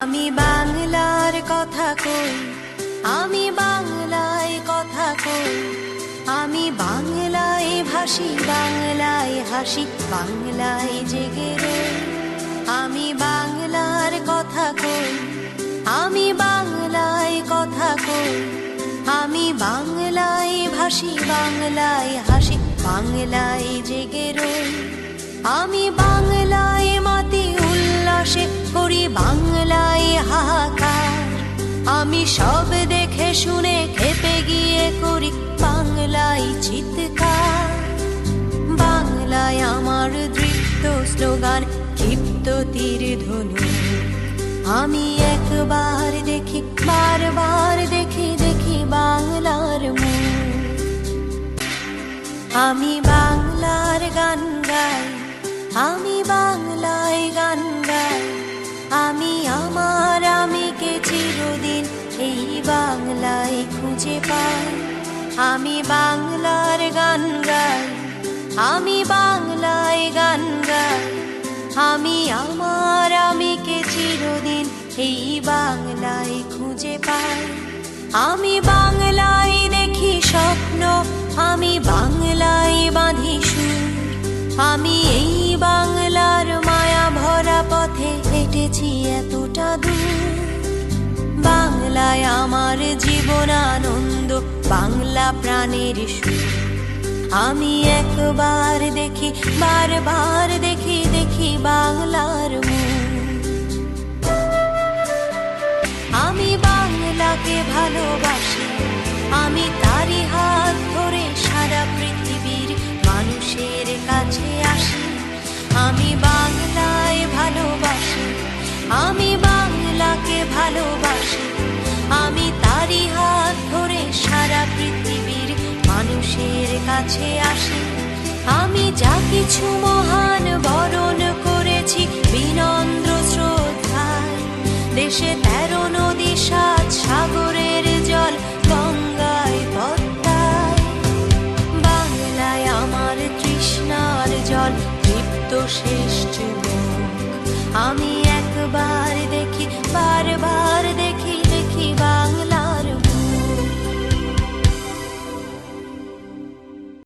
আমি বাংলার কথা কই, আমি বাংলায় কথা কই, আমি বাংলায় ভাসি, বাংলায় হাসি, বাংলায় জেগে রই। আমি বাংলার কথা কই, আমি বাংলায় কথা কই, আমি বাংলায় ভাসি, বাংলায় হাসি, বাংলায় জেগে রই। আমি বাংলায় মাতি উল্লাসে করি, বাংলায় হাহাকার। আমি সব দেখে শুনে খেপে গিয়ে করি বাংলায় চিৎকার। বাংলায় আমার দৃপ্ত স্লোগান, ক্ষিপ্ত তীর ধনু। আমি একবার দেখি, বারবার দেখি, দেখি বাংলার মুখ। আমি বাংলার গান গাই, আমি বাংলায় গান গাই। আমি আমার আমিকে চিরদিন এই বাংলায় খুঁজে পাই। আমি বাংলার গান গাই, আমি বাংলায় গান গাই। আমি আমার আমিকে চিরদিন এই বাংলায় খুঁজে পাই। আমি বাংলায় দেখি স্বপ্ন, আমি বাংলায় বাঁধি সুর। আমি এই বাংলার মায়া ভরা পথে হেঁটেছি এতটা দূর। বাংলায় আমার জীবন আনন্দ, বাংলা প্রাণের সুর। আমি একবার দেখি, বারবার দেখি, দেখি বাংলার মুখ। আমি বাংলাকে ভালোবাসি, আমি তারই হাত ধরে সারা পৃথিবীর মানুষের কাছে আসি। আমি বাংলায় ভালোবাসি, আমি বাংলাকে ভালোবাসি, আমি তারই হাত ধরে সারা পৃথিবীর মানুষের কাছে আসি। আমি যা কিছু মহান বরণ করেছি বিনম্র শ্রদ্ধায়। দেশে 13 নদী, 7 সাগরের জল, গঙ্গায় পদ্মায়। বাংলায় আমার তৃষ্ণার জল, তৃপ্ত শেষ যুবক। আমি একবার দেখি, বারবার